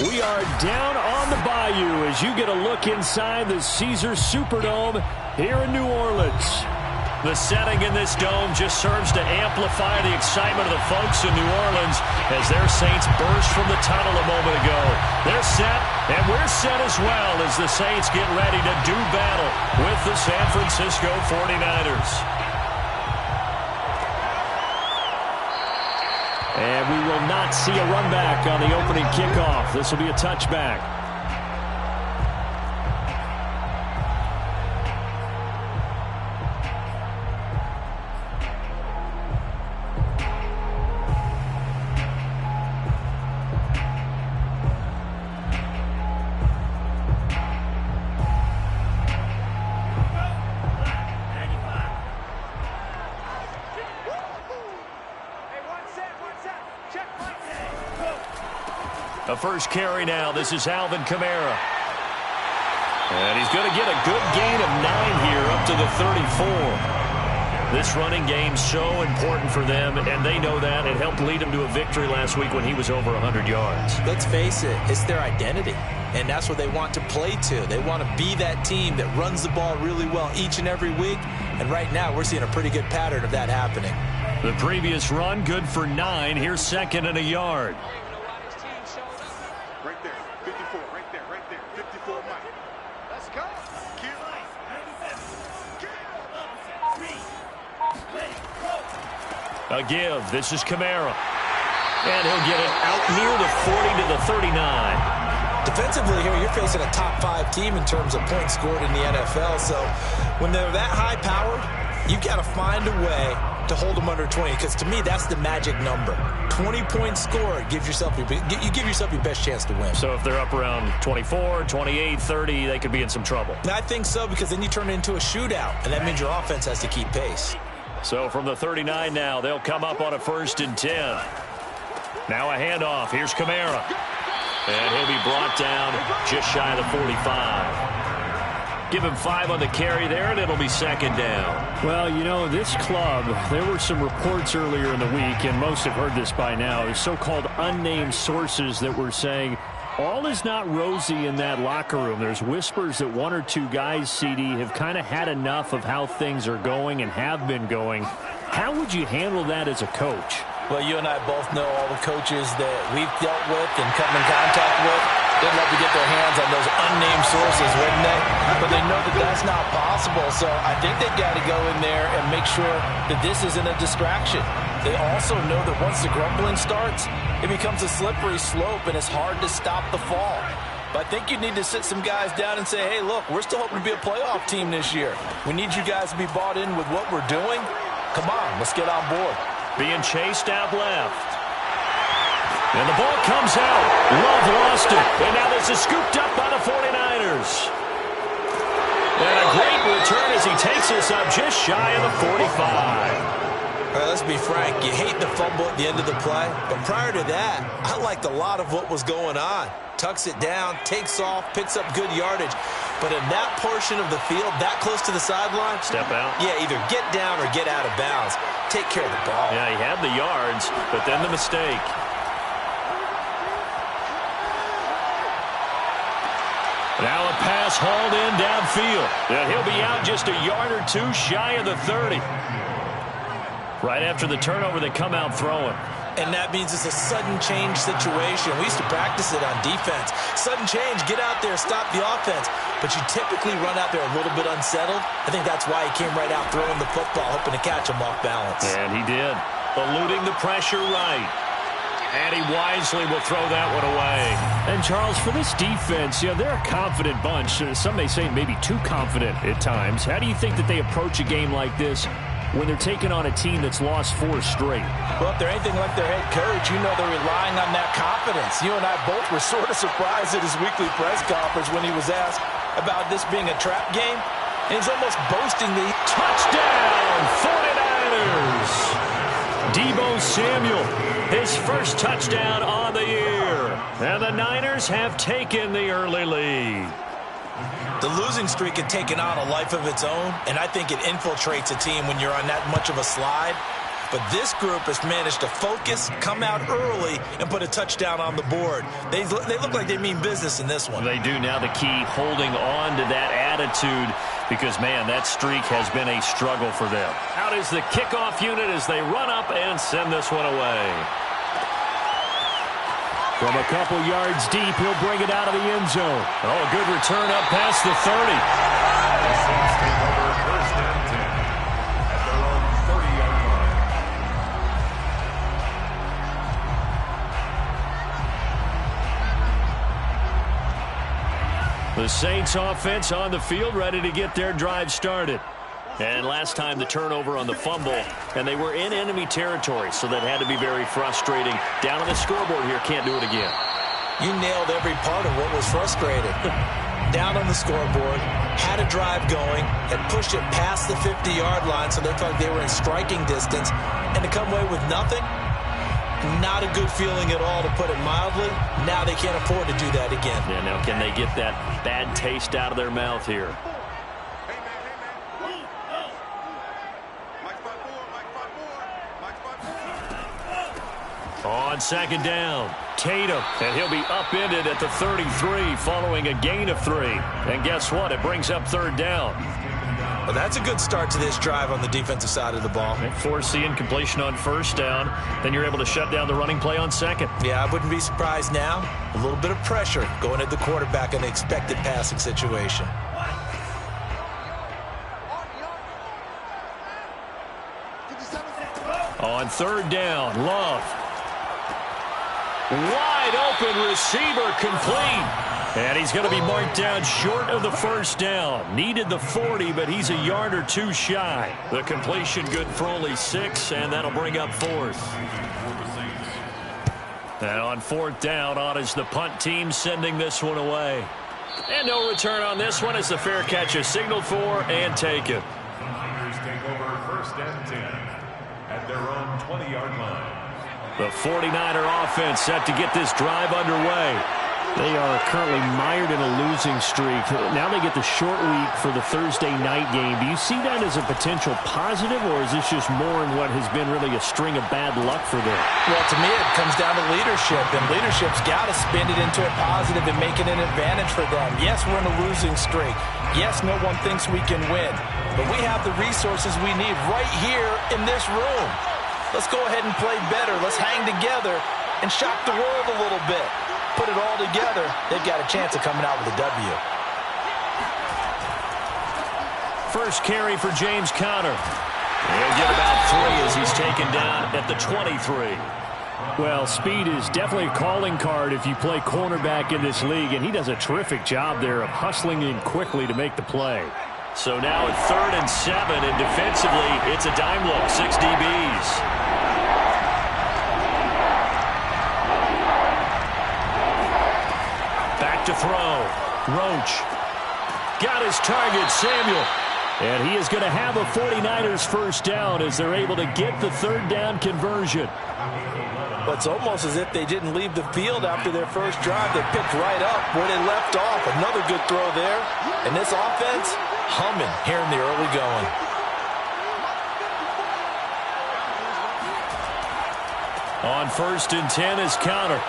We are down on the bayou as you get a look inside the Caesars Superdome here in New Orleans. The setting in this dome just serves to amplify the excitement of the folks in New Orleans as their Saints burst from the tunnel a moment ago. They're set, and we're set as well as the Saints get ready to do battle with the San Francisco 49ers. And we will not see a run back on the opening kickoff. This will be a touchback. A first carry now. This is Alvin Kamara. And he's going to get a good gain of 9 here up to the 34. This running game's so important for them, and they know that. It helped lead him to a victory last week when he was over 100 yards. Let's face it, it's their identity, and that's what they want to play to. They want to be that team that runs the ball really well each and every week, and right now we're seeing a pretty good pattern of that happening. The previous run, good for 9. Here's 2nd and a yard. Right there, 54, right there, 54, Mike. Let's go. A give. This is Kamara. And he'll get it out near the 40 to the 39. Defensively here, you're facing a top 5 team in terms of points scored in the NFL. So when they're that high powered, you've got to find a way to hold them under 20, because to me that's the magic number. 20 points scored gives yourself you give yourself your best chance to win. So if they're up around 24, 28, 30, they could be in some trouble. I think so, because then you turn it into a shootout, and that means your offense has to keep pace. So from the 39 now, they'll come up on a 1st and 10. Now a handoff. Here's Kamara. And he'll be brought down just shy of the 45. Give him 5 on the carry there, and it'll be 2nd down. Well, you know, this club, there were some reports earlier in the week, and most have heard this by now, the so-called unnamed sources that were saying all is not rosy in that locker room. There's whispers that 1 or 2 guys, CD, have kind of had enough of how things are going and have been going. How would you handle that as a coach? Well, you and I both know all the coaches that we've dealt with and come in contact with. They'd love to get their hands on those unnamed sources, wouldn't they? But they know that that's not possible. So I think they've got to go in there and make sure that this isn't a distraction. They also know that once the grumbling starts, it becomes a slippery slope, and it's hard to stop the fall. But I think you need to sit some guys down and say, hey, look, we're still hoping to be a playoff team this year. We need you guys to be bought in with what we're doing. Come on, let's get on board. Being chased out left. And the ball comes out. Love lost it. And now this is scooped up by the 49ers. And a great return as he takes us up just shy of the 45. All right, let's be frank. You hate the fumble at the end of the play. But prior to that, I liked a lot of what was going on. Tucks it down, takes off, picks up good yardage. But in that portion of the field, that close to the sideline, step out. Yeah, either get down or get out of bounds. Take care of the ball. Yeah, he had the yards, but then the mistake. Now a pass hauled in downfield. And he'll be out just a yard or 2 shy of the 30. Right after the turnover, they come out throwing. And that means it's a sudden change situation. We used to practice it on defense. Sudden change, get out there, stop the offense. But you typically run out there a little bit unsettled. I think that's why he came right out throwing the football, hoping to catch him off balance. And he did. Eluding the pressure right. And he wisely will throw that one away. And, Charles, for this defense, you know, they're a confident bunch. Some may say maybe too confident at times. How do you think that they approach a game like this when they're taking on a team that's lost 4 straight? Well, if they're anything like their head coach, you know they're relying on that confidence. You and I both were sort of surprised at his weekly press conference when he was asked about this being a trap game. And he's almost boasting the touchdown 49ers. Deebo Samuel, his first touchdown on the year. And the Niners have taken the early lead. The losing streak had taken on a life of its own, and I think it infiltrates a team when you're on that much of a slide. But this group has managed to focus, come out early, and put a touchdown on the board. They look like they mean business in this one. They do. Now the key, holding on to that attitude, because, man, that streak has been a struggle for them. Out is the kickoff unit as they run up and send this one away. From a couple yards deep, he'll bring it out of the end zone. Oh, a good return up past the 30. The Saints take over first and 10 at their own 30-yard line. The Saints offense on the field, ready to get their drive started. And last time the turnover on the fumble, and they were in enemy territory, so that had to be very frustrating. Down on the scoreboard here, can't do it again. You nailed every part of what was frustrating. Down on the scoreboard, had a drive going, had pushed it past the 50-yard line, so they felt like they were in striking distance, and to come away with nothing, not a good feeling at all, to put it mildly. Now they can't afford to do that again. Yeah, now can they get that bad taste out of their mouth here? On second down, Tatum, and he'll be upended at the 33 following a gain of 3. And guess what? It brings up third down. Well, that's a good start to this drive on the defensive side of the ball. Force the incompletion on first down, then you're able to shut down the running play on second. Yeah, I wouldn't be surprised now. A little bit of pressure going at the quarterback in the expected passing situation. On third down, Love. Wide open receiver, complete. And he's going to be marked down short of the first down. Needed the 40, but he's a yard or two shy. The completion good for only 6, and that'll bring up fourth. And on fourth down, on is the punt team sending this one away. And no return on this one as the fair catch is signaled for and taken. Niners take over first and 10 at their own 20-yard line. The 49er offense set to get this drive underway. They are currently mired in a losing streak. Now they get the short week for the Thursday night game. Do you see that as a potential positive, or is this just more in what has been really a string of bad luck for them? Well, to me, it comes down to leadership, and leadership's got to spin it into a positive and make it an advantage for them. Yes, we're in a losing streak. Yes, no one thinks we can win, but we have the resources we need right here in this room. Let's go ahead and play better. Let's hang together and shock the world a little bit. Put it all together, they've got a chance of coming out with a W. First carry for James Conner. He'll get about 3 as he's taken down at the 23. Well, speed is definitely a calling card if you play cornerback in this league, and he does a terrific job there of hustling in quickly to make the play. So now at 3rd and 7, and defensively, it's a dime look, 6 DBs. Back to throw. Roach. Got his target, Samuel. And he is going to have a 49ers first down as they're able to get the third down conversion. Well, it's almost as if they didn't leave the field after their first drive. They picked right up where they left off. Another good throw there. And this offense, humming here in the early going. On 1st and 10 is Conner.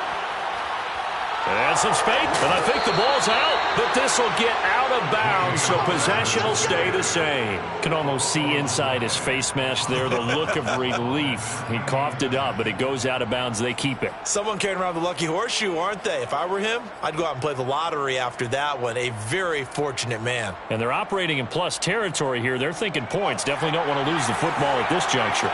And some space, and I think the ball's out, but this will get out of bounds, so possession will stay the same. Can almost see inside his face mask there, the look of relief. He coughed it up, but it goes out of bounds. They keep it. Someone carrying around the lucky horseshoe, aren't they? If I were him, I'd go out and play the lottery after that one. A very fortunate man. And they're operating in plus territory here. They're thinking points. Definitely don't want to lose the football at this juncture.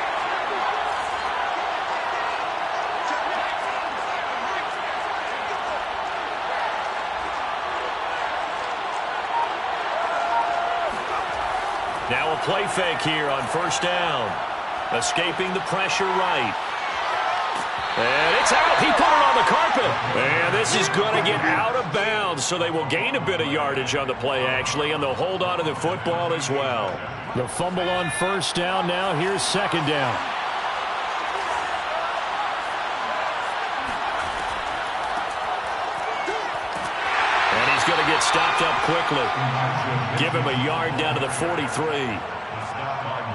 Now a play fake here on 1st down. Escaping the pressure right. And it's out. He put it on the carpet. And this is going to get out of bounds, so they will gain a bit of yardage on the play, actually, and they'll hold on to the football as well. The fumble on 1st down. Now here's 2nd down. Going to get stopped up quickly. Give him a yard down to the 43.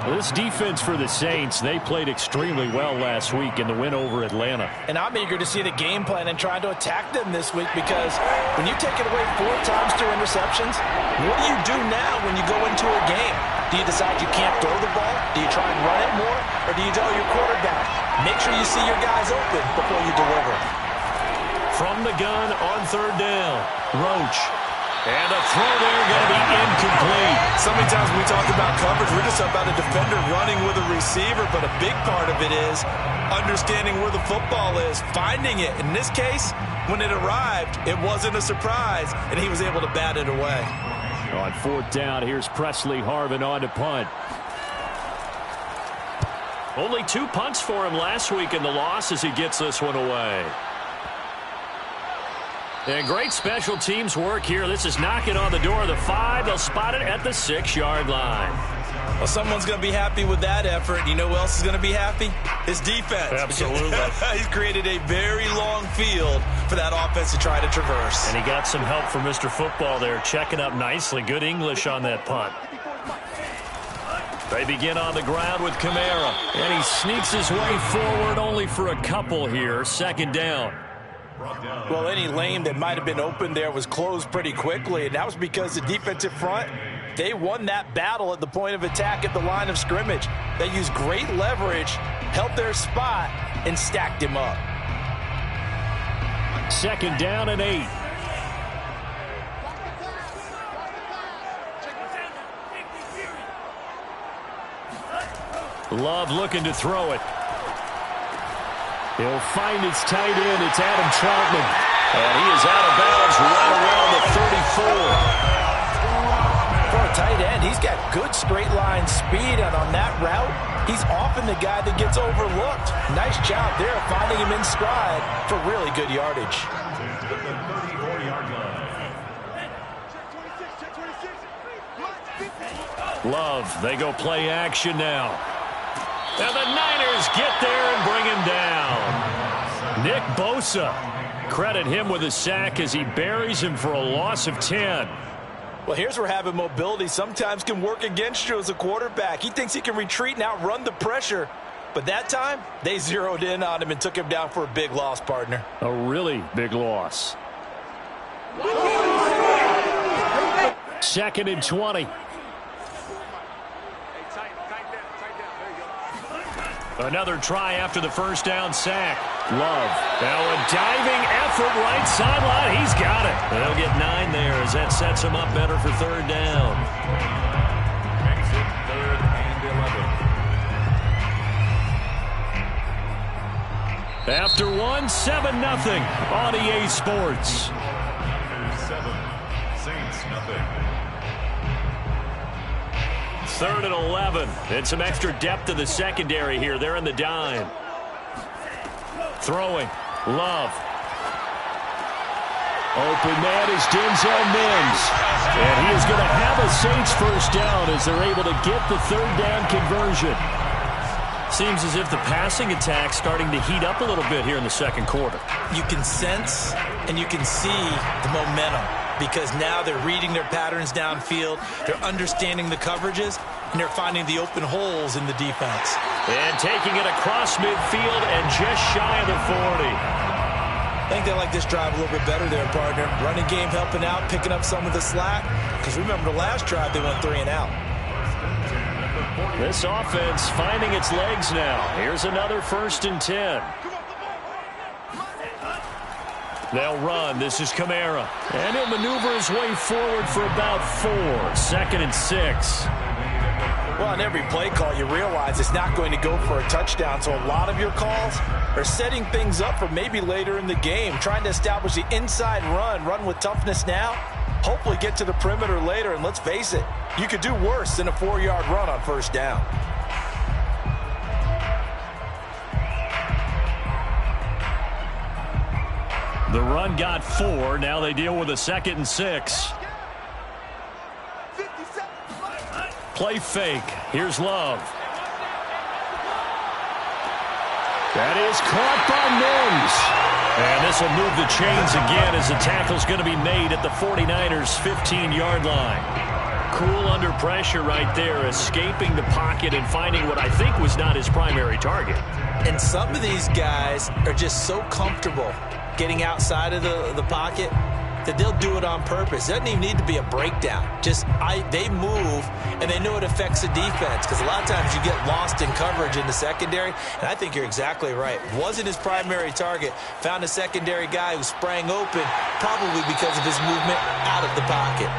This defense for the Saints, they played extremely well last week in the win over Atlanta. And I'm eager to see the game plan and trying to attack them this week, because when you take it away 4 times through interceptions, what do you do now when you go into a game? Do you decide you can't throw the ball? Do you try and run it more? Or do you tell your quarterback, make sure you see your guys open before you deliver? From the gun on 3rd down, Roach. And a throw there going to be incomplete. So many times when we talk about coverage, we're just about a defender running with a receiver, but a big part of it is understanding where the football is, finding it. In this case, when it arrived, it wasn't a surprise, and he was able to bat it away. On 4th down, here's Presley Harvin on to punt. Only 2 punts for him last week in the loss as he gets this one away. And great special teams work here. This is knocking on the door of the 5. They'll spot it at the 6-yard line. Well, someone's going to be happy with that effort. You know who else is going to be happy? His defense. Absolutely. He's created a very long field for that offense to try to traverse. And he got some help from Mr. Football there, checking up nicely. Good English on that punt. They begin on the ground with Kamara. And he sneaks his way forward only for a couple here. 2nd down. Well, any lane that might have been open there was closed pretty quickly, and that was because the defensive front, they won that battle at the point of attack at the line of scrimmage. They used great leverage, held their spot, and stacked him up. 2nd down and 8. Love looking to throw it. He'll find his tight end. It's Adam Troutman. And he is out of bounds right around the 34. For a tight end, he's got good straight line speed, and on that route, he's often the guy that gets overlooked. Nice job there finding him in stride for really good yardage. Love, they go play action now. And the Niners get there and bring him down. Nick Bosa, credit him with a sack as he buries him for a loss of 10. Well, here's where having mobility sometimes can work against you as a quarterback. He thinks he can retreat and outrun the pressure. But that time, they zeroed in on him and took him down for a big loss, partner. A really big loss. 2nd and 20. Another try after the 1st down sack. Love. Now a diving effort right sideline. He's got it. They'll get 9 there as that sets him up better for 3rd down. Exit 3rd and 11. After one, 7-0 on EA Sports. 7, Saints nothing. 3rd and 11. And some extra depth in the secondary here. They're in the dime. Throwing. Love. Open man is Denzel Mims. And he is going to have a Saints 1st down as they're able to get the 3rd down conversion. Seems as if the passing attack's starting to heat up a little bit here in the 2nd quarter. You can sense and you can see the momentum, because now they're reading their patterns downfield, they're understanding the coverages, and they're finding the open holes in the defense. And taking it across midfield and just shy of the 40. I think they like this drive a little bit better there, partner. Running game helping out, picking up some of the slack, because remember the last drive they went 3 and out. This offense finding its legs now. Here's another 1st and 10. They'll run. This is Kamara. And he'll maneuver his way forward for about 4. 2nd and 6. Well, on every play call, you realize it's not going to go for a touchdown, so a lot of your calls are setting things up for maybe later in the game, trying to establish the inside run with toughness now, hopefully get to the perimeter later, and let's face it, you could do worse than a 4-yard run on 1st down. The run got 4. Now they deal with a 2nd and 6. Play fake. Here's Love. That is caught by Mims. And this will move the chains again as the tackle's going to be made at the 49ers' 15-yard line. cool under pressure right there, escaping the pocket and finding what I think was not his primary target. And some of these guys are just so comfortable getting outside of the pocket that they'll do it on purpose. It doesn't even need to be a breakdown. They move, and they know it affects the defense, because a lot of times you get lost in coverage in the secondary, and I think you're exactly right. Wasn't his primary target. Found a secondary guy who sprang open, probably because of his movement out of the pocket.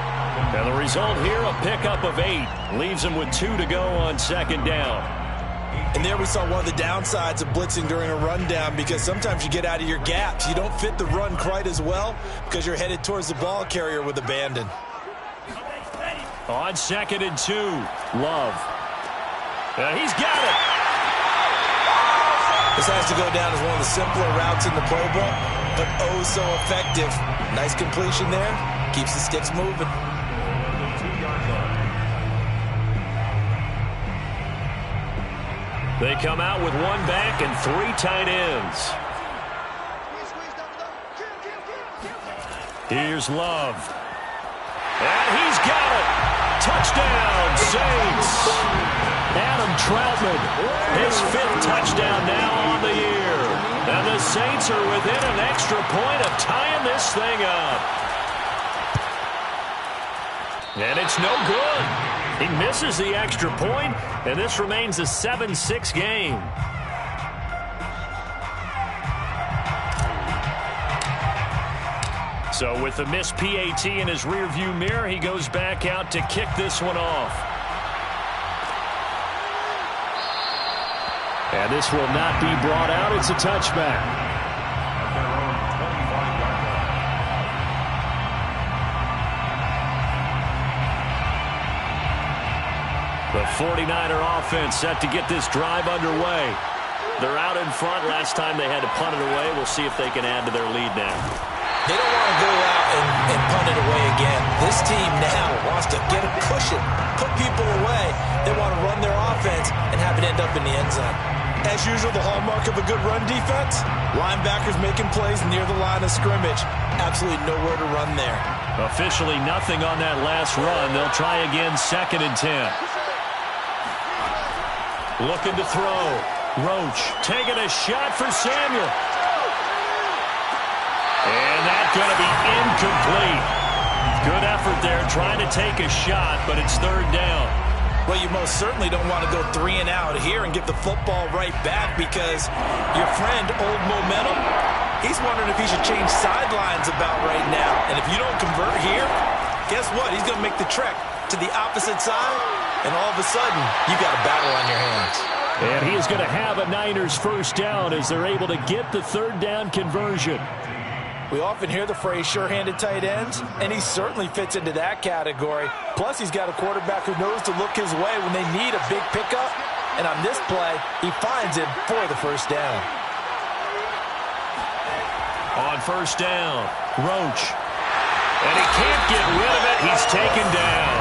And the result here, a pickup of 8. Leaves him with 2 to go on second down. And there we saw one of the downsides of blitzing during a rundown, because sometimes you get out of your gaps. You don't fit the run quite as well because you're headed towards the ball carrier with abandon. On 2nd and 2, Love. He's got it. This has to go down as one of the simpler routes in the playbook, but oh so effective. Nice completion there. Keeps the sticks moving. They come out with 1 back and 3 tight ends. Here's Love. And he's got it. Touchdown, Saints. Adam Troutman, his 5th touchdown now on the year. And the Saints are within an extra point of tying this thing up. And it's no good. He misses the extra point, and this remains a 7-6 game. So with the missed PAT in his rearview mirror, he goes back out to kick this one off. And this will not be brought out. It's a touchback. The 49er offense set to get this drive underway. They're out in front. Last time they had to punt it away. We'll see if they can add to their lead now. They don't want to go out and punt it away again. This team now wants to get a cushion, put people away. They want to run their offense and have it end up in the end zone. As usual, the hallmark of a good run defense, linebackers making plays near the line of scrimmage. Absolutely nowhere to run there. Officially nothing on that last run. They'll try again 2nd and 10. Looking to throw. Roach taking a shot for Samuel. And that's going to be incomplete. Good effort there trying to take a shot, but it's 3rd down. Well, you most certainly don't want to go 3 and out here and give the football right back, because your friend, Old Momentum, he's wondering if he should change sidelines about right now. And if you don't convert here, guess what? He's going to make the trek to the opposite side, and all of a sudden, you've got a battle on your hands. And he is going to have a Niners 1st down as they're able to get the 3rd down conversion. We often hear the phrase sure-handed tight ends, and he certainly fits into that category. Plus, he's got a quarterback who knows to look his way when they need a big pickup. And on this play, he finds him for the 1st down. On 1st down, Roach. And he can't get rid of it. He's taken down.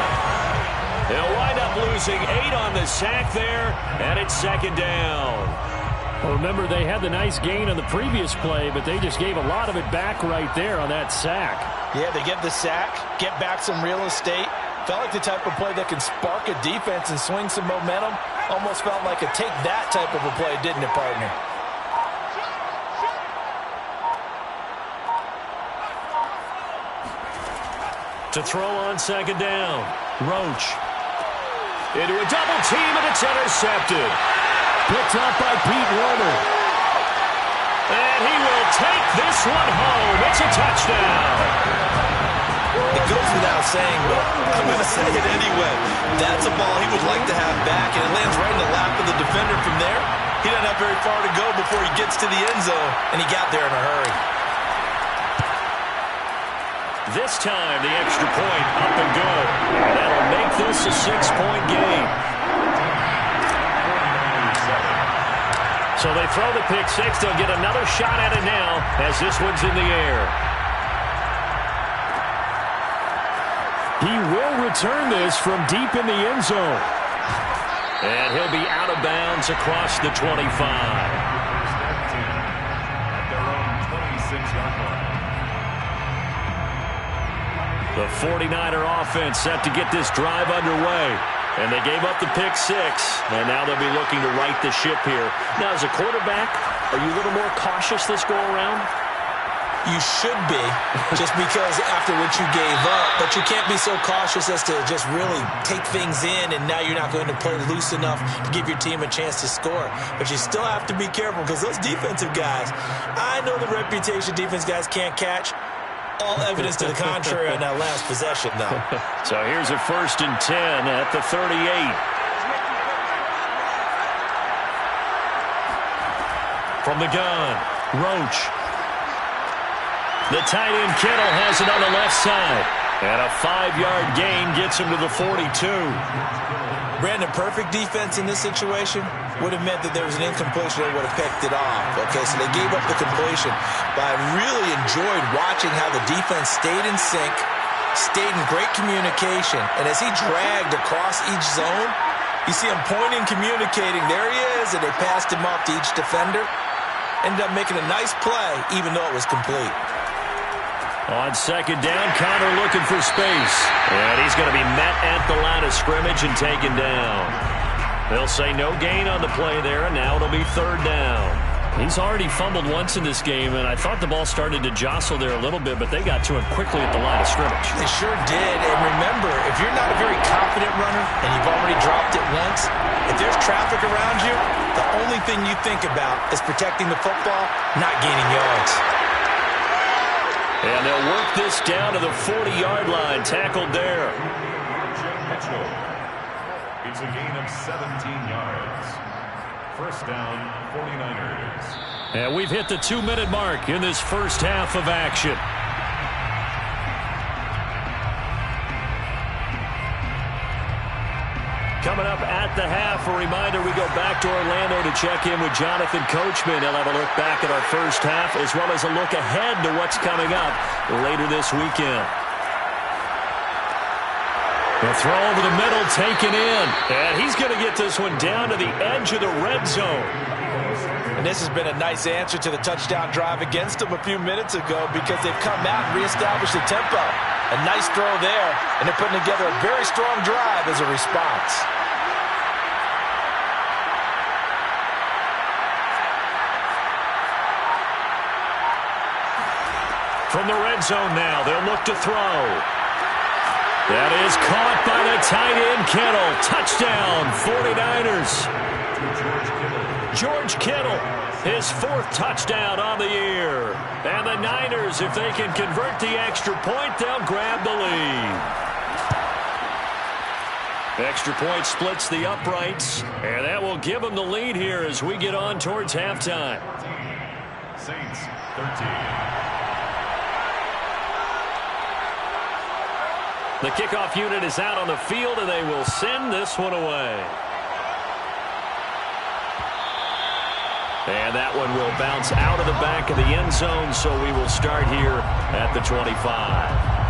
They'll wind up losing 8 on the sack there, and it's 2nd down. Well, remember, they had the nice gain on the previous play, but they just gave a lot of it back right there on that sack. Yeah, they get the sack, get back some real estate. Felt like the type of play that can spark a defense and swing some momentum. Almost felt like a take-that type of a play, didn't it, partner? To throw on 2nd down, Roach. Into a double team, and it's intercepted. Picked up by Pete Warner. And he will take this one home. It's a touchdown. It goes without saying, but I'm going to say it anyway. That's a ball he would like to have back, and it lands right in the lap of the defender from there. He doesn't have very far to go before he gets to the end zone, and he got there in a hurry. This time, the extra point up and good. And that'll make this a 6-point game. So they throw the pick 6. They'll get another shot at it now as this one's in the air. He will return this from deep in the end zone. And he'll be out of bounds across the 25. At their own 26-yard line. The 49er offense set to get this drive underway. And they gave up the pick six, and now they'll be looking to right the ship here. Now, as a quarterback, are you a little more cautious this go-around? You should be, just because after what you gave up. But you can't be so cautious as to just really take things in, and now you're not going to play loose enough to give your team a chance to score. But you still have to be careful, because those defensive guys, I know the reputation defense guys can't catch. All evidence to the contrary on that last possession, though. So here's a 1st and 10 at the 38. From the gun, Roach. The tight end Kittle has it on the left side. And a 5-yard gain gets him to the 42. Brandon, perfect defense in this situation would have meant that there was an incompletion that would have picked it off. Okay, so they gave up the completion. But I really enjoyed watching how the defense stayed in sync, stayed in great communication. And as he dragged across each zone, you see him pointing, communicating. There he is, and they passed him off to each defender. Ended up making a nice play, even though it was complete. On 2nd down, Connor looking for space. And he's going to be met at the line of scrimmage and taken down. They'll say no gain on the play there, and now it'll be 3rd down. He's already fumbled once in this game, and I thought the ball started to jostle there a little bit, but they got to him quickly at the line of scrimmage. They sure did. And remember, if you're not a very confident runner and you've already dropped it once, if there's traffic around you, the only thing you think about is protecting the football, not gaining yards. And they'll work this down to the 40-yard line, tackled there. It's a gain of 17 yards. 1st down, 49ers. And we've hit the 2-minute mark in this first half of action. Coming up at the half, a reminder, we go back to Orlando to check in with Jonathan Coachman. He'll have a look back at our first half as well as a look ahead to what's coming up later this weekend. The throw over the middle, taken in. And he's going to get this one down to the edge of the red zone. And this has been a nice answer to the touchdown drive against them a few minutes ago, because they've come out and reestablished the tempo. A nice throw there, and they're putting together a very strong drive as a response. From the red zone now, they'll look to throw. That is caught by the tight end, Kittle. Touchdown, 49ers. George Kittle, his 4th touchdown on the year. And the Niners, if they can convert the extra point, they'll grab the lead. Extra point splits the uprights, and that will give them the lead here as we get on towards halftime. Saints, 13. The kickoff unit is out on the field, and they will send this one away. And that one will bounce out of the back of the end zone, so we will start here at the 25.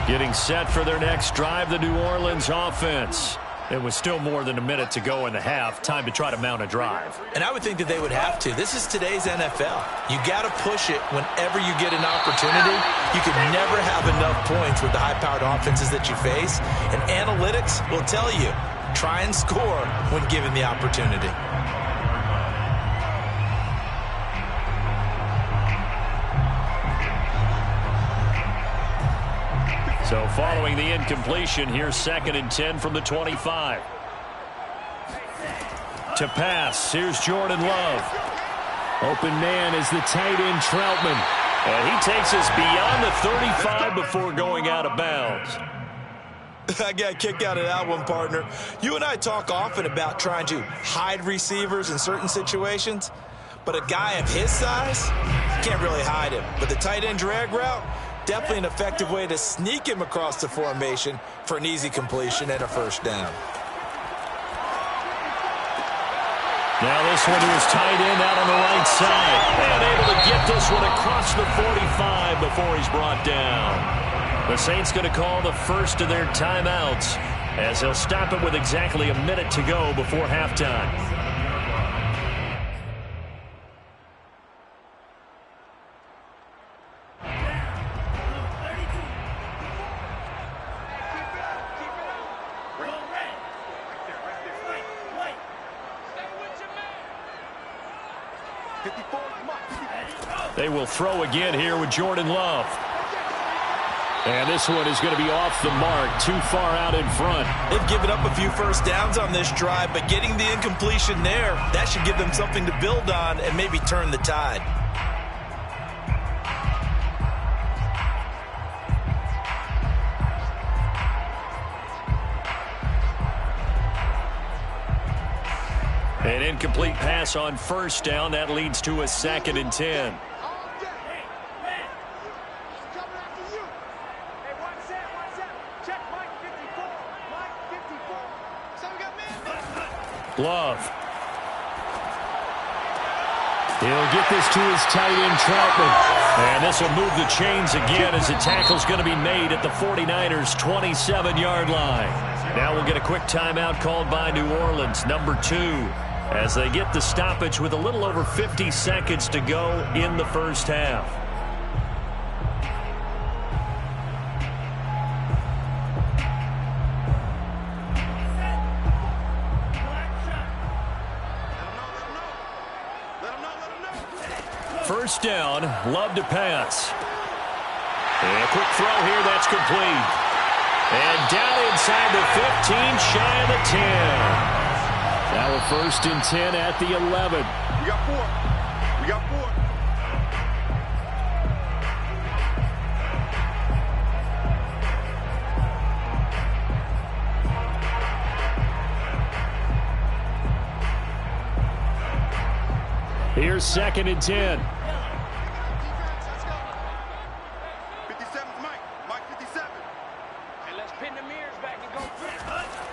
Getting set for their next drive, the New Orleans offense. It was still more than a minute to go in the half. Time to try to mount a drive. And I would think that they would have to. This is today's NFL. You got to push it whenever you get an opportunity. You can never have enough points with the high-powered offenses that you face. And analytics will tell you, try and score when given the opportunity. So following the incompletion, here's 2nd and 10 from the 25. To pass, here's Jordan Love. Open man is the tight end Troutman. And he takes us beyond the 35 before going out of bounds. I got kicked out of that one, partner. You and I talk often about trying to hide receivers in certain situations, but a guy of his size can't really hide him. But the tight end drag route, definitely an effective way to sneak him across the formation for an easy completion and a 1st down. Now this one to his tight end out on the right side. And able to get this one across the 45 before he's brought down. The Saints going to call the first of their timeouts as they'll stop it with exactly a minute to go before halftime. They will throw again here with Jordan Love. And this one is going to be off the mark, too far out in front. They've given up a few first downs on this drive, but getting the incompletion there, that should give them something to build on and maybe turn the tide. An incomplete pass on first down. That leads to a 2nd and 10. Love. He'll get this to his tight end, Troutman. And this will move the chains again as the tackle's going to be made at the 49ers' 27-yard line. Now we'll get a quick timeout called by New Orleans, number 2, as they get the stoppage with a little over 50 seconds to go in the first half. First down, Love to pass. And a quick throw here, that's complete. And down inside the 15, shy of the 10. Now a 1st and 10 at the 11. We got 4. We got 4. Here's 2nd and 10.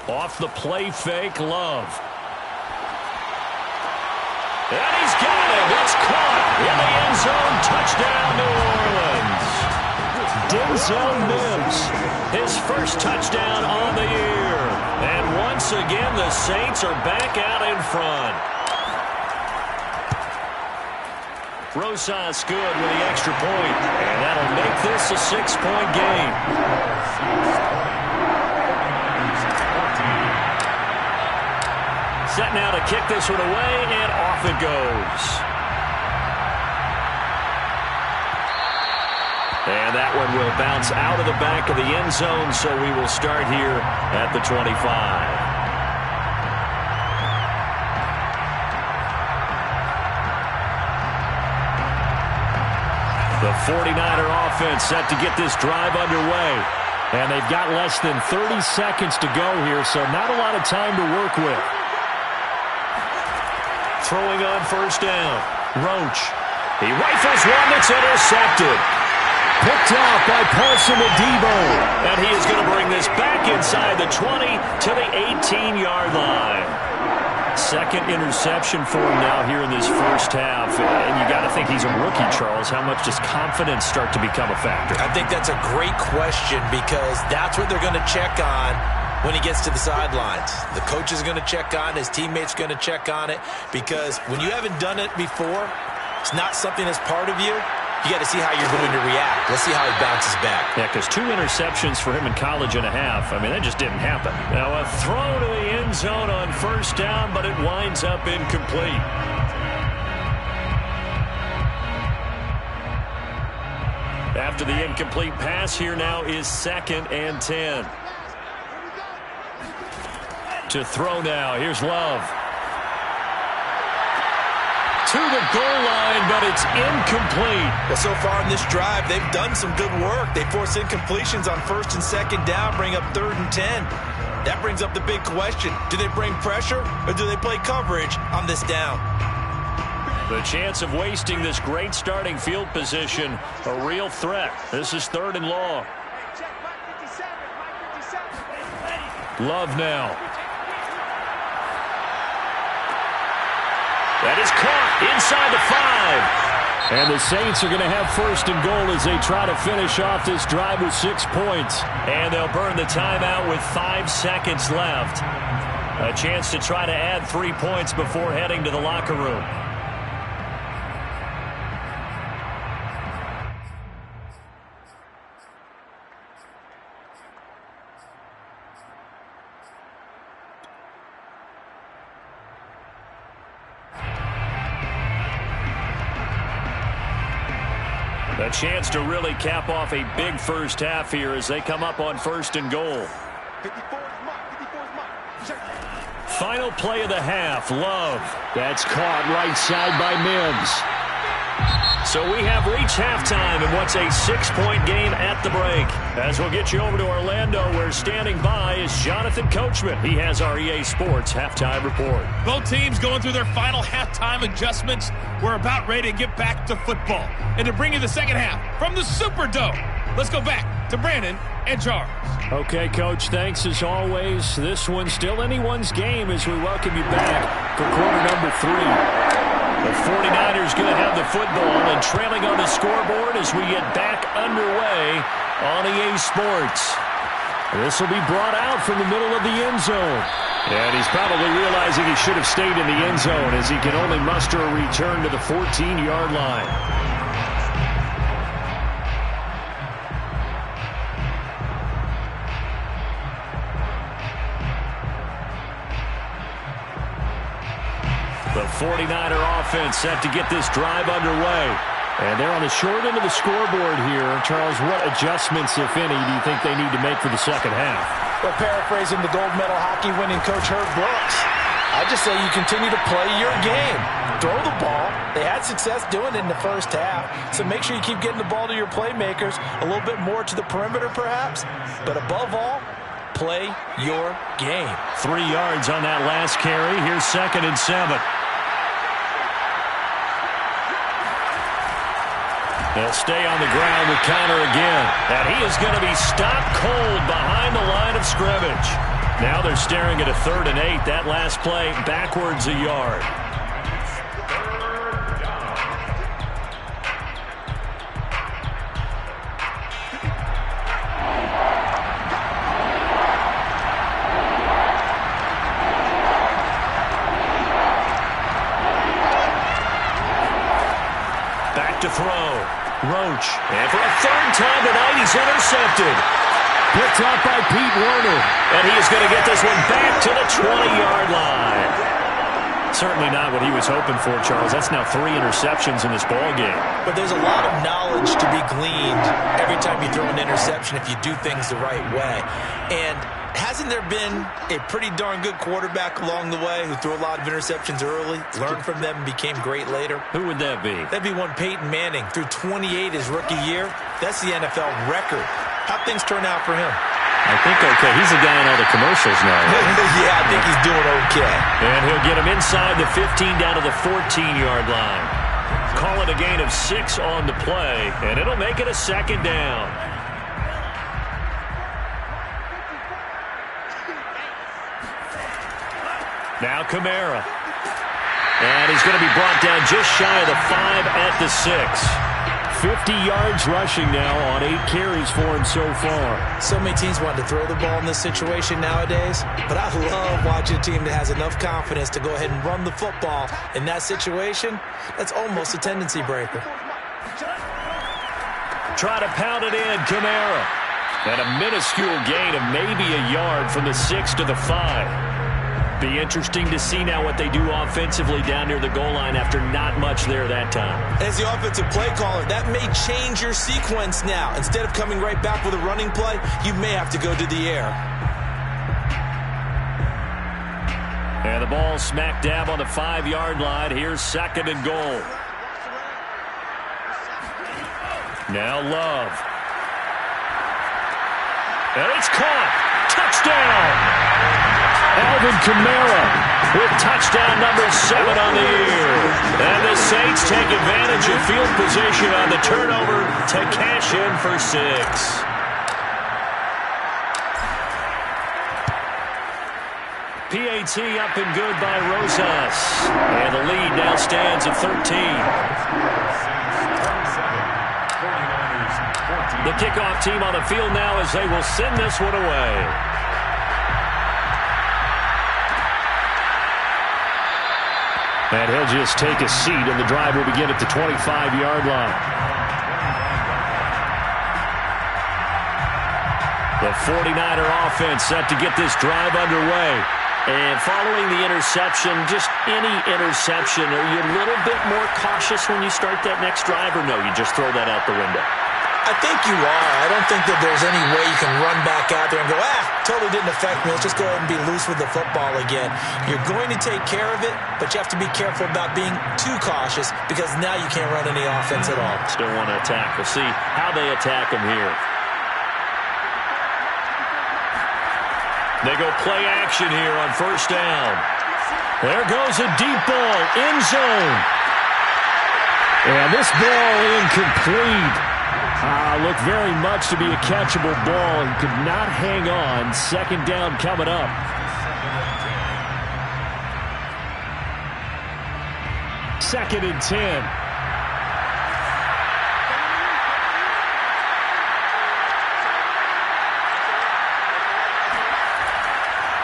Off the play fake, Love. And he's got it. It's caught in the end zone. Touchdown, New Orleans. Denzel Mims, his first touchdown on the year. And once again, the Saints are back out in front. Rosas good with the extra point. And that'll make this a 6-point game. Set now to kick this one away, and off it goes. And that one will bounce out of the back of the end zone, so we will start here at the 25. The 49er offense set to get this drive underway. And they've got less than 30 seconds to go here, so not a lot of time to work with. Throwing on first down. Roach. He rifles one that's intercepted. Picked off by Paulson Adebo. And he is going to bring this back inside the 20 to the 18-yard line. 2nd interception for him now here in this first half. And you got to think he's a rookie, Charles. How much does confidence start to become a factor? I think that's a great question because that's what they're going to check on when he gets to the sidelines. The coach is going to check on, his teammates going to check on it, because when you haven't done it before, it's not something that's part of you. You got to see how you're going to react. Let's see how he bounces back. Yeah, because 2 interceptions for him in college and a half. I mean, that just didn't happen. Now a throw to the end zone on first down, but it winds up incomplete. After the incomplete pass, here now is 2nd and 10. To throw now. Here's Love. To the goal line, but it's incomplete. Well, so far in this drive, they've done some good work. They force incompletions on 1st and 2nd down, bring up 3rd and 10. That brings up the big question. Do they bring pressure or do they play coverage on this down? The chance of wasting this great starting field position, a real threat. This is 3rd and long. Love now. That is caught inside the 5. And the Saints are going to have first and goal as they try to finish off this drive with 6 points. And they'll burn the timeout with 5 seconds left. A chance to try to add 3 points before heading to the locker room. A chance to really cap off a big first half here as they come up on first and goal. Final play of the half. Love. That's caught right side by Mims. So we have reached halftime in what's a 6-point game at the break. As we'll get you over to Orlando, where standing by is Jonathan Coachman. He has our EA Sports halftime report. Both teams going through their final halftime adjustments. We're about ready to get back to football. And to bring you the second half from the Superdome, let's go back to Brandon and Charles. Okay, Coach, thanks as always. This one's still anyone's game as we welcome you back for quarter number 3. The 49ers going to have the football and trailing on the scoreboard as we get back underway on EA Sports. This will be brought out from the middle of the end zone. And he's probably realizing he should have stayed in the end zone as he can only muster a return to the 14-yard line. The 49er offense set to get this drive underway. And they're on the short end of the scoreboard here. Charles, what adjustments, if any, do you think they need to make for the second half? Well, paraphrasing the gold medal hockey winning coach Herb Brooks, I just say you continue to play your game. Throw the ball. They had success doing it in the first half, so make sure you keep getting the ball to your playmakers, a little bit more to the perimeter perhaps, but above all, play your game. 3 yards on that last carry. Here's 2nd and 7. They'll stay on the ground with Connor again. And he is going to be stopped cold behind the line of scrimmage. Now they're staring at a 3rd and 8. That last play backwards a yard. Back to throw. Roach. And for a 3rd time tonight, he's intercepted. Picked up by Pete Werner. And he is going to get this one back to the 20-yard line. Certainly not what he was hoping for, Charles. That's now 3 interceptions in this ball game. But there's a lot of knowledge to be gleaned every time you throw an interception if you do things the right way. And hasn't there been a pretty darn good quarterback along the way who threw a lot of interceptions early, learned from them, and became great later? Who would that be? That'd be one Peyton Manning. Threw 28 his rookie year. That's the NFL record. How'd things turn out for him? I think okay. He's the guy in all the commercials now. Yeah, I think he's doing okay. And he'll get him inside the 15 down to the 14-yard line. Call it a gain of 6 on the play, and it'll make it a 2nd down. Now Kamara. And he's going to be brought down just shy of the 5 at the 6. 50 yards rushing now on 8 carries for him so far. So many teams want to throw the ball in this situation nowadays, but I love watching a team that has enough confidence to go ahead and run the football. In that situation, that's almost a tendency breaker. Try to pound it in, Kamara. And a minuscule gain of maybe a yard from the 6 to the 5. Be interesting to see now what they do offensively down near the goal line after not much there that time. As the offensive play caller, that may change your sequence now. Instead of coming right back with a running play, you may have to go to the air. And the ball smack dab on the 5-yard line. Here's 2nd and goal. Now Love. And it's caught. Touchdown! Alvin Kamara with touchdown number 7 on the year. And the Saints take advantage of field position on the turnover to cash in for 6. PAT up and good by Rosas. And the lead now stands at 13. The kickoff team on the field now as they will send this one away. And he'll just take a seat, and the drive will begin at the 25-yard line. The 49er offense set to get this drive underway. And following the interception, just any interception, are you a little bit more cautious when you start that next drive, or no, you just throw that out the window? I think you are. I don't think that there's any way you can run back out there and go, totally didn't affect me. Let's just go ahead and be loose with the football again. You're going to take care of it, but you have to be careful about being too cautious because now you can't run any offense at all. Still want to attack. We'll see how they attack them here. They go play action here on first down. There goes a deep ball, end zone. And this ball incomplete. Looked very much to be a catchable ball. He could not hang on. Second down coming up. Second and 10.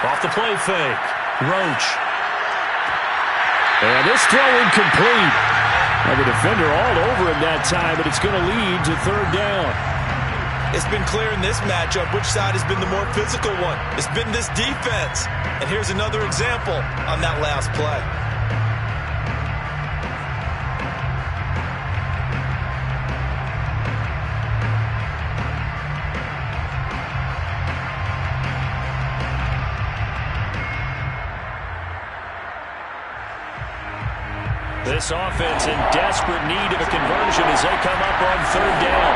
Off the play fake. Roach. And this throw incomplete. And the defender all over him that time, but it's going to lead to third down. It's been clear in this matchup which side has been the more physical one. It's been this defense. And here's another example on that last play. This offense in desperate need of a conversion as they come up on third down.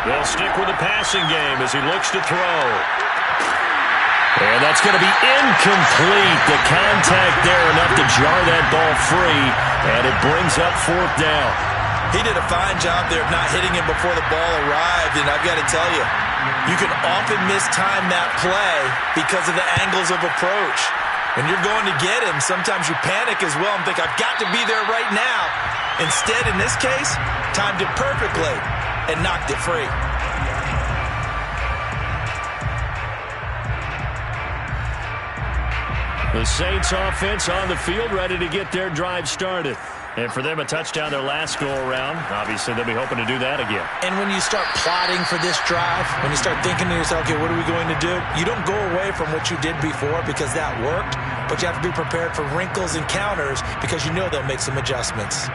They'll stick with the passing game as he looks to throw. And that's going to be incomplete. The contact there enough to jar that ball free, and it brings up fourth down. He did a fine job there of not hitting him before the ball arrived, and I've got to tell you, you can often mistime that play because of the angles of approach. When you're going to get him, sometimes you panic as well and think, I've got to be there right now. Instead, in this case, timed it perfectly and knocked it free. The Saints offense on the field, ready to get their drive started. And for them, a touchdown their last go-around. Obviously, they'll be hoping to do that again. And when you start plotting for this drive, when you start thinking to yourself, okay, what are we going to do? You don't go away from what you did before because that worked, but you have to be prepared for wrinkles and counters because you know they'll make some adjustments.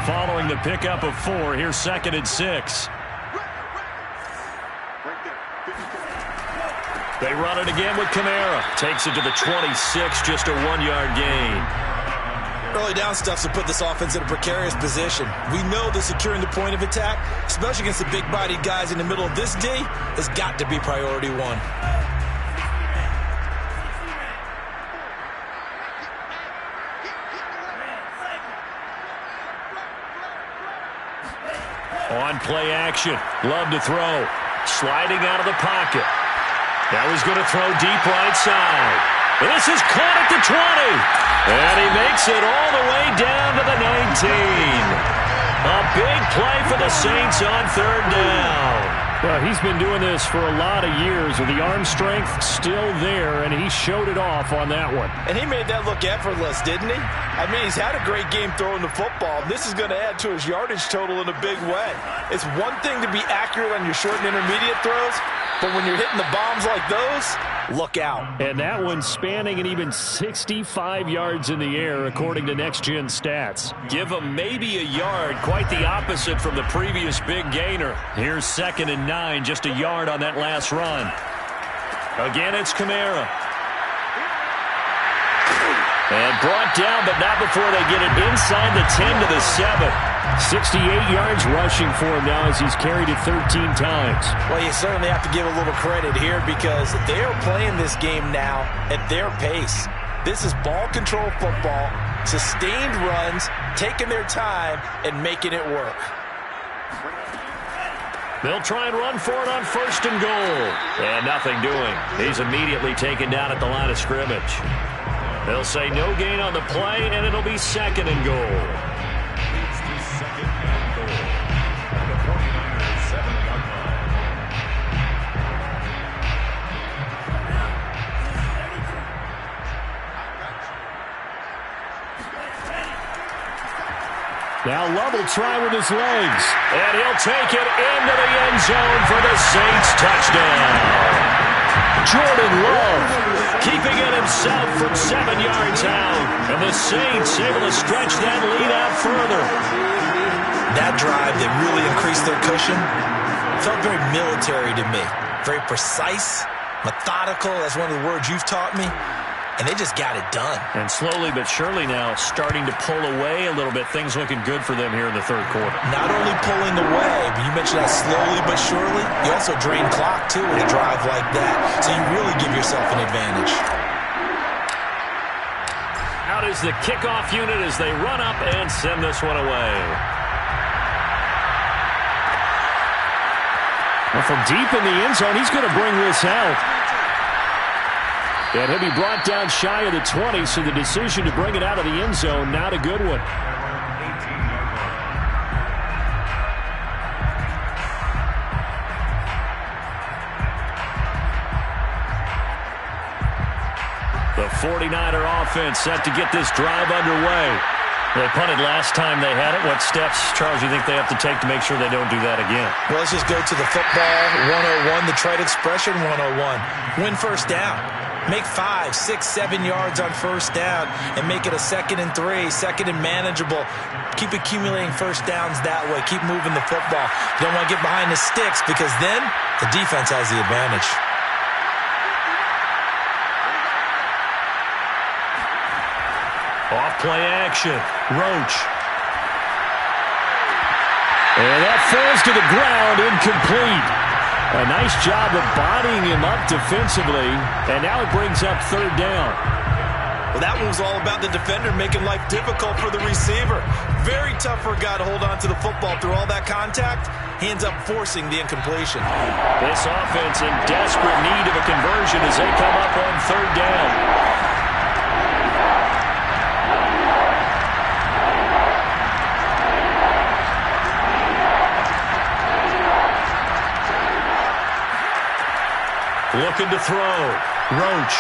Following the pickup of 4, here's second and 6. They run it again with Kamara. Takes it to the 26, just a 1-yard gain. Early down stuff to put this offense in a precarious position. We know that securing the point of attack, especially against the big-bodied guys in the middle of this D, has got to be priority one. On play action. Love to throw. Sliding out of the pocket. Now he's going to throw deep right side. This is caught at the 20. And he makes it all the way down to the 19. A big play for the Saints on third down. Well, he's been doing this for a lot of years with the arm strength still there, and he showed it off on that one. And he made that look effortless, didn't he? I mean, he's had a great game throwing the football. This is going to add to his yardage total in a big way. It's one thing to be accurate on your short and intermediate throws, but when you're hitting the bombs like those, look out. And that one's spanning an even 65 yards in the air, according to Next Gen Stats. Give him maybe a yard, quite the opposite from the previous big gainer. Here's second and 9, just a yard on that last run. Again, it's Kamara. And brought down, but not before they get it inside the 10 to the 7. 68 yards rushing for him now as he's carried it 13 times. Well, you certainly have to give a little credit here because they are playing this game now at their pace. This is ball control football, sustained runs, taking their time, and making it work. They'll try and run for it on 1st and goal. And nothing doing. He's immediately taken down at the line of scrimmage. They'll say no gain on the play, and it'll be 2nd and goal. Leads to 2nd and goal. At the 49ers 7-yard line. Now Love will try with his legs. And he'll take it into the end zone for the Saints touchdown. Jordan Love keeping it himself from 7 yards out. And the Saints able to stretch that lead out further. That drive that really increased their cushion felt very military to me. Very precise, methodical. That's one of the words you've taught me. And they just got it done. And slowly but surely now starting to pull away a little bit. Things looking good for them here in the 3rd quarter. Not only pulling away, but you mentioned that slowly but surely. You also drain clock, too, with a drive like that. So you really give yourself an advantage. Out is the kickoff unit as they run up and send this one away. Well, from deep in the end zone, he's going to bring this out. And he'll be brought down shy of the 20, so the decision to bring it out of the end zone, not a good one. The 49er offense set to get this drive underway. They punted last time they had it. What steps, Charles, do you think they have to take to make sure they don't do that again? Well, let's just go to the football 101, the trade expression 101. Win 1st down. Make 5, 6, 7 yards on 1st down and make it a 2nd and 3, 2nd and manageable. Keep accumulating 1st downs that way. Keep moving the football. You don't want to get behind the sticks because then the defense has the advantage. Off play action. Roach. And that falls to the ground, incomplete. A nice job of bodying him up defensively, and now it brings up 3rd down. Well, that one was all about the defender making life difficult for the receiver. Very tough for a guy to hold on to the football through all that contact. He ends up forcing the incompletion. This offense in desperate need of a conversion as they come up on 3rd down. Looking to throw. Roach.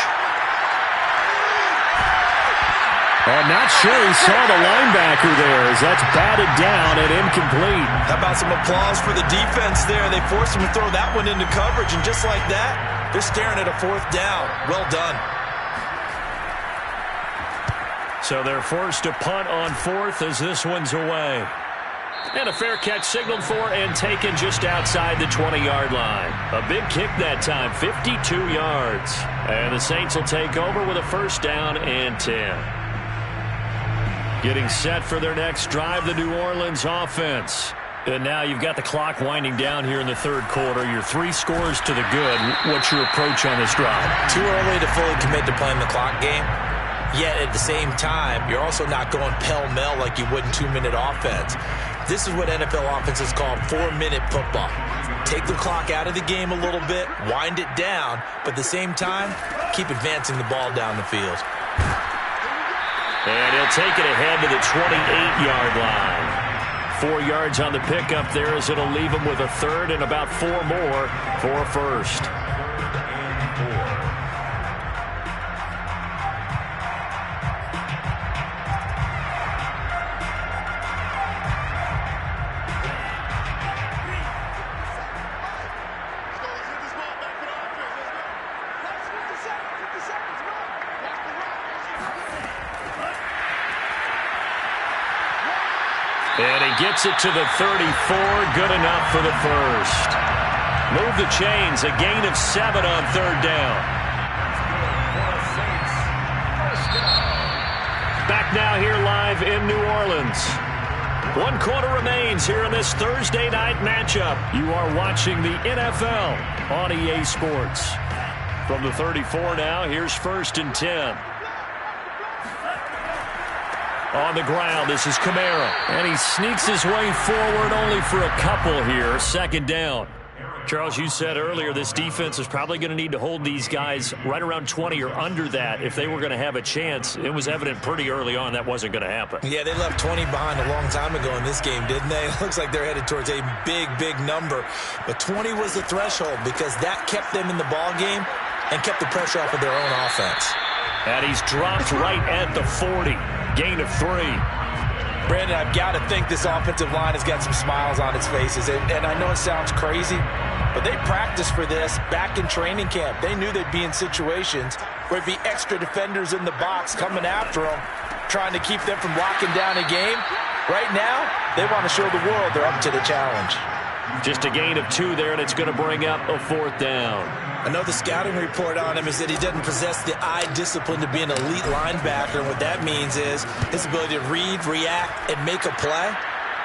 I'm not sure he saw the linebacker there as that's batted down and incomplete. How about some applause for the defense there? They forced him to throw that one into coverage, and just like that, they're staring at a 4th down. Well done. So they're forced to punt on 4th as this one's away. And a fair catch signaled for and taken just outside the 20-yard line. A big kick that time, 52 yards. And the Saints will take over with a 1st down and 10. Getting set for their next drive, the New Orleans offense. And now you've got the clock winding down here in the 3rd quarter. You're 3 scores to the good. What's your approach on this drive? Too early to fully commit to playing the clock game. Yet at the same time, you're also not going pell-mell like you would in 2-minute offense. This is what NFL offenses call 4-minute football. Take the clock out of the game a little bit, wind it down, but at the same time, keep advancing the ball down the field. And he'll take it ahead to the 28-yard line. 4 yards on the pickup there as it'll leave him with a 3rd and about 4 more for a 1st. And he gets it to the 34. Good enough for the 1st. Move the chains. A gain of 7 on 3rd down. Back now here live in New Orleans. 1 quarter remains here in this Thursday night matchup. You are watching the NFL on EA Sports. From the 34 now, here's 1st and 10. On the ground, this is Kamara. And he sneaks his way forward only for a couple here. Second down. Charles, you said earlier this defense is probably going to need to hold these guys right around 20 or under that if they were going to have a chance. It was evident pretty early on that wasn't going to happen. Yeah, they left 20 behind a long time ago in this game, didn't they? It looks like they're headed towards a big, big number. But 20 was the threshold because that kept them in the ball game and kept the pressure off of their own offense. And he's dropped right at the 40. Gain of 3. Brandon, I've got to think this offensive line has got some smiles on its faces. And I know it sounds crazy, but they practiced for this back in training camp. They knew they'd be in situations where it'd be extra defenders in the box coming after them, trying to keep them from locking down a game. Right now, they want to show the world they're up to the challenge. Just a gain of 2 there, and it's going to bring up a 4th down. I know the scouting report on him is that he doesn't possess the eye discipline to be an elite linebacker. And what that means is his ability to read, react, and make a play.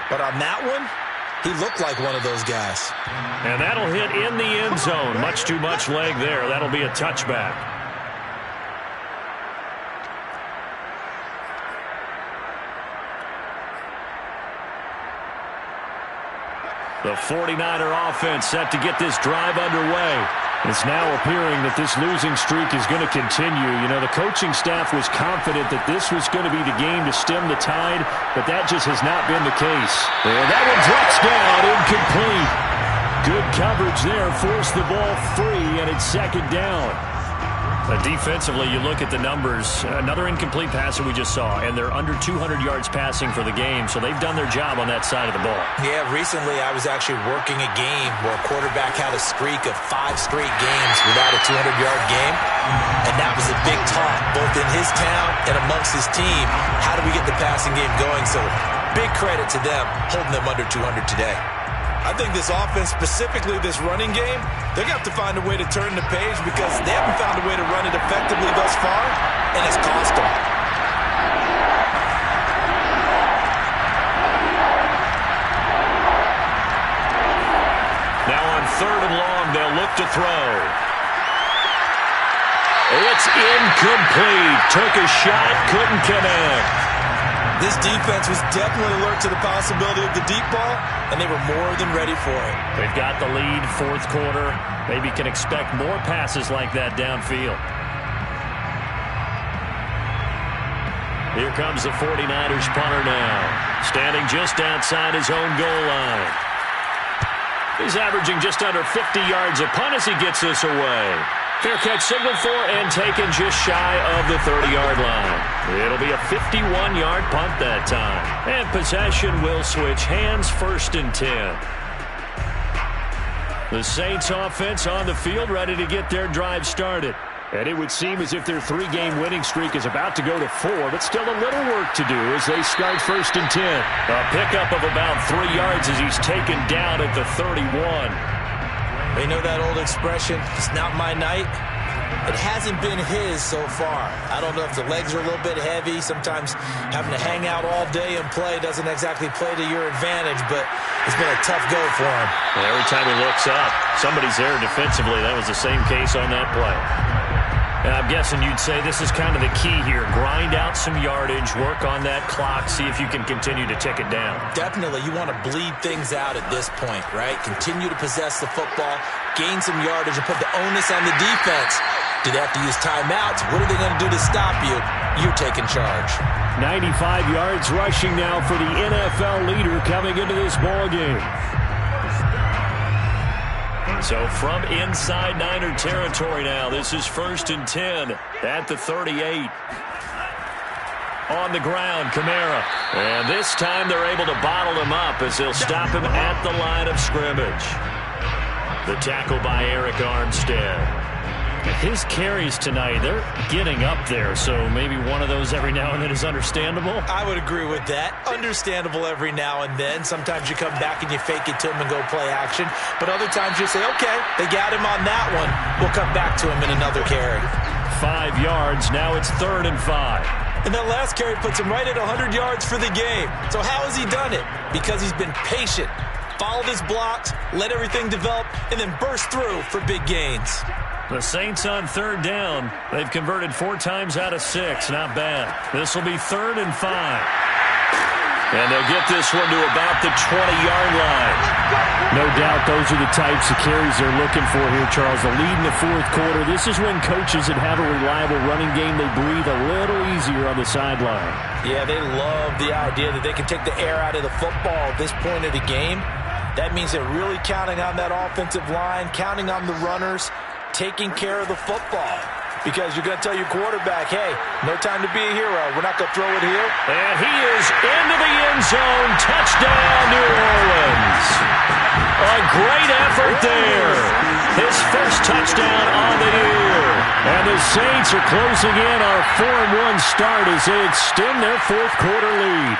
But on that one, he looked like one of those guys. And that'll hit in the end zone. Much too much leg there. That'll be a touchback. The 49er offense set to get this drive underway. It's now appearing that this losing streak is going to continue. You know, the coaching staff was confident that this was going to be the game to stem the tide, but that just has not been the case. And that one drops down, incomplete. Good coverage there, forced the ball free, and it's second down. Defensively, you look at the numbers. Another incomplete pass that we just saw, and they're under 200 yards passing for the game, so they've done their job on that side of the ball. Yeah, recently I was actually working a game where a quarterback had a streak of 5 straight games without a 200-yard game, and that was a big talk, both in his town and amongst his team. How do we get the passing game going? So big credit to them holding them under 200 today. I think this offense, specifically this running game, they're going to have to find a way to turn the page because they haven't found a way to run it effectively thus far, and it's cost them. Now on 3rd and long, they'll look to throw. It's incomplete. Took a shot, couldn't connect. This defense was definitely alert to the possibility of the deep ball, and they were more than ready for it. They've got the lead, 4th quarter. Maybe can expect more passes like that downfield. Here comes the 49ers punter now, standing just outside his own goal line. He's averaging just under 50 yards a punt as he gets this away. Fair catch signaled for and taken just shy of the 30-yard line. It'll be a 51-yard punt that time. And possession will switch hands, 1st and 10. The Saints offense on the field ready to get their drive started. And it would seem as if their 3-game winning streak is about to go to 4, but still a little work to do as they start 1st and 10. A pickup of about 3 yards as he's taken down at the 31. You know that old expression, it's not my night? It hasn't been his so far. I don't know if the legs are a little bit heavy. Sometimes having to hang out all day and play doesn't exactly play to your advantage, but it's been a tough go for him. And every time he looks up, somebody's there defensively. That was the same case on that play. And I'm guessing you'd say this is kind of the key here. Grind out some yardage, work on that clock, see if you can continue to tick it down. Definitely. You want to bleed things out at this point, right? Continue to possess the football, gain some yardage, and put the onus on the defense. Do they have to use timeouts? What are they going to do to stop you? You're taking charge. 95 yards rushing now for the NFL leader coming into this ball game. So from inside Niner territory now, this is 1st and 10 at the 38. On the ground, Kamara. And this time they're able to bottle him up as they'll stop him at the line of scrimmage. The tackle by Eric Armstead. His carries tonight, they're getting up there, so maybe one of those every now and then is understandable. I would agree with that. Understandable every now and then. Sometimes you come back and you fake it to him and go play action. But other times you say, okay, they got him on that one. We'll come back to him in another carry. 5 yards. Now it's 3rd and 5. And that last carry puts him right at 100 yards for the game. So how has he done it? Because he's been patient, followed his blocks, let everything develop, and then burst through for big gains. The Saints on third down. They've converted 4 times out of 6. Not bad. This will be 3rd and 5. And they'll get this one to about the 20-yard line. No doubt those are the types of carries they're looking for here, Charles. The lead in the 4th quarter. This is when coaches that have a reliable running game, they breathe a little easier on the sideline. Yeah, they love the idea that they can take the air out of the football at this point of the game. That means they're really counting on that offensive line, counting on the runners, taking care of the football. Because you're going to tell your quarterback, hey, no time to be a hero. We're not going to throw it here. And he is into the end zone. Touchdown, New Orleans. A great effort there. His first touchdown on the year. And the Saints are closing in on a 4-1 start as they extend their 4th quarter lead.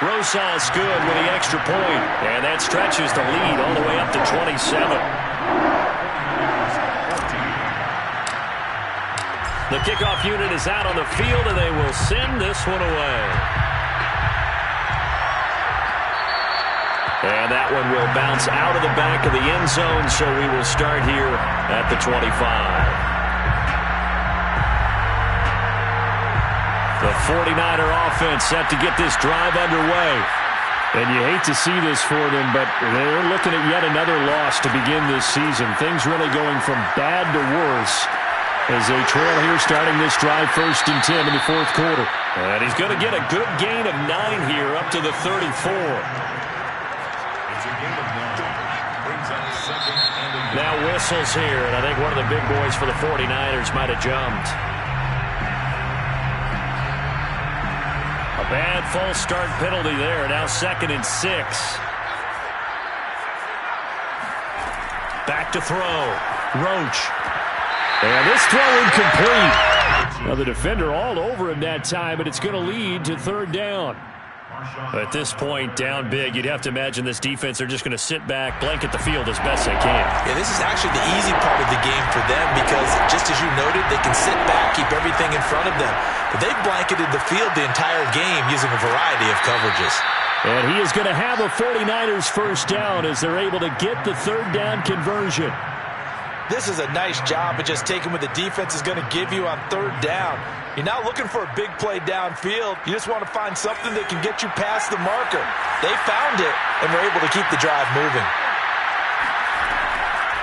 Rosas good with the extra point. And that stretches the lead all the way up to 27. The kickoff unit is out on the field, and they will send this one away. And that one will bounce out of the back of the end zone, so we will start here at the 25. The 49er offense set to get this drive underway. And you hate to see this for them, but they're looking at yet another loss to begin this season. Things really going from bad to worse as they trail here starting this drive 1st and 10 in the 4th quarter. And he's going to get a good gain of 9 here up to the 34. It's a gain of 9. Brings up 2nd and 8. Now whistles here, and I think one of the big boys for the 49ers might have jumped. A bad false start penalty there. Now 2nd and 6. Back to throw. Roach. And this throw incomplete. Now the defender all over him that time, but it's going to lead to 3rd down. At this point, down big, you'd have to imagine this defense, they're just going to sit back, blanket the field as best they can. Yeah, this is actually the easy part of the game for them because, just as you noted, they can sit back, keep everything in front of them. But they've blanketed the field the entire game using a variety of coverages. And he is going to have a 49ers first down as they're able to get the 3rd down conversion. This is a nice job of just taking what the defense is going to give you on 3rd down. You're not looking for a big play downfield. You just want to find something that can get you past the marker. They found it, and were able to keep the drive moving.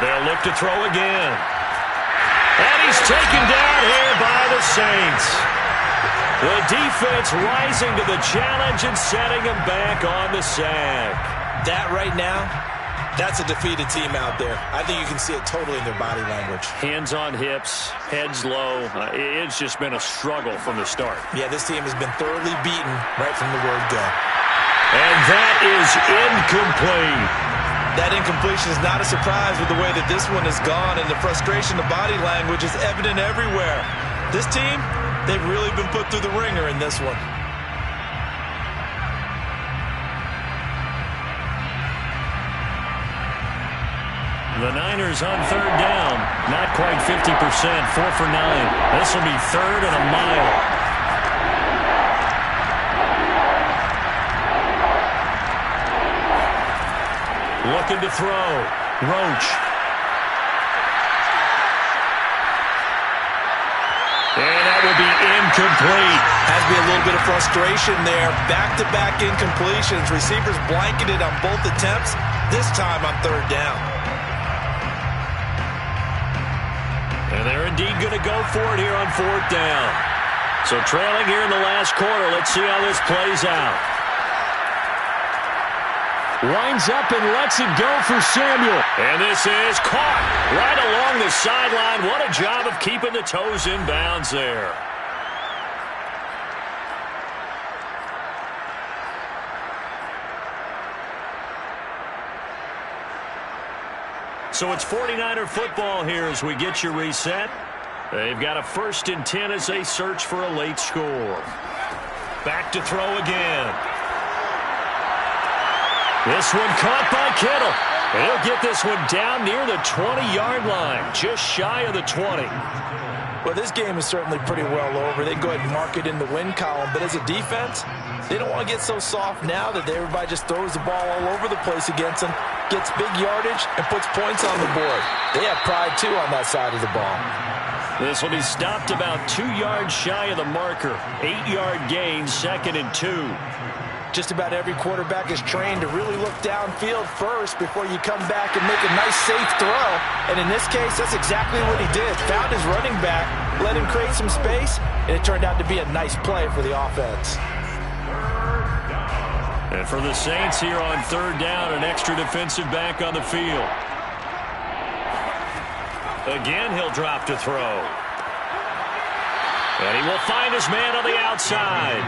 They'll look to throw again. And he's taken down here by the Saints. The defense rising to the challenge and setting him back on the sack. That right now, that's a defeated team out there. I think you can see it totally in their body language. Hands on hips, heads low. It's just been a struggle from the start. Yeah, this team has been thoroughly beaten right from the word go. And that is incomplete. That incompletion is not a surprise with the way that this one has gone, and the frustration, the body language is evident everywhere. This team, they've really been put through the ringer in this one. The Niners on 3rd down. Not quite 50%. 4 for 9. This will be 3rd and a mile. Looking to throw. Roach. And that will be incomplete. Has to be a little bit of frustration there. Back-to-back incompletions. Receivers blanketed on both attempts. This time on 3rd down. And they're indeed going to go for it here on 4th down. So trailing here in the last quarter. Let's see how this plays out. Winds up and lets it go for Samuel. And this is caught right along the sideline. What a job of keeping the toes in bounds there. So it's 49er football here as we get you reset. They've got a 1st and 10 as they search for a late score. Back to throw again. This one caught by Kittle. He'll get this one down near the 20-yard line, just shy of the 20. Well, this game is certainly pretty well over. They can go ahead and mark it in the win column, but as a defense, They don't want to get so soft now that everybody just throws the ball all over the place against them, gets big yardage, and puts points on the board. They have pride, too, on that side of the ball. This will be stopped about 2 yards shy of the marker. 8-yard gain, 2nd and 2. Just about every quarterback is trained to really look downfield first before you come back and make a nice, safe throw. And in this case, that's exactly what he did. Found his running back, let him create some space, and it turned out to be a nice play for the offense. And for the Saints here on 3rd down, an extra defensive back on the field. Again, he'll drop to throw. And he will find his man on the outside.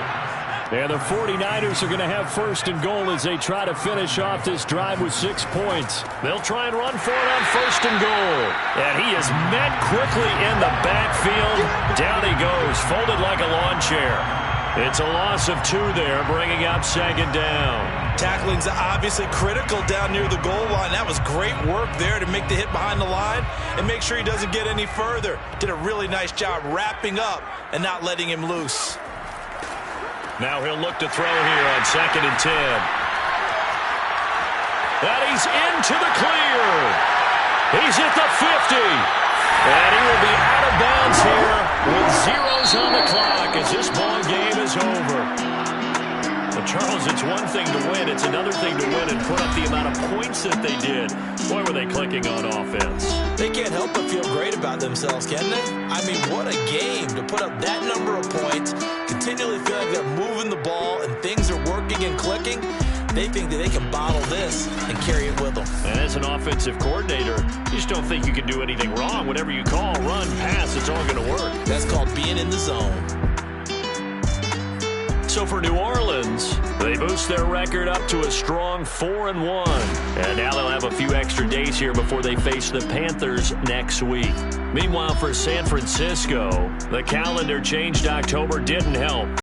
And the 49ers are going to have 1st and goal as they try to finish off this drive with 6 points. They'll try and run for it on 1st and goal. And he is met quickly in the backfield. Down he goes, folded like a lawn chair. It's a loss of 2 there, bringing up 2nd down. Tackling's obviously critical down near the goal line. That was great work there to make the hit behind the line and make sure he doesn't get any further. Did a really nice job wrapping up and not letting him loose. Now he'll look to throw here on 2nd and 10. And he's into the clear. He's at the 50. And he will be out of bounds here with zeros on the clock as this ball game is over. But Charles, it's one thing to win. It's another thing to win and put up the amount of points that they did. Boy, were they clicking on offense. They can't help but feel great about themselves, can they? I mean, what a game to put up that number of points, continually feel like they're moving the ball and things are working and clicking. They think that they can bottle this and carry it with them. And as an offensive coordinator, you just don't think you can do anything wrong. Whatever you call, run, pass, it's all going to work. That's called being in the zone. So for New Orleans, they boost their record up to a strong 4-1. And now they'll have a few extra days here before they face the Panthers next week. Meanwhile, for San Francisco, the calendar changed October didn't help.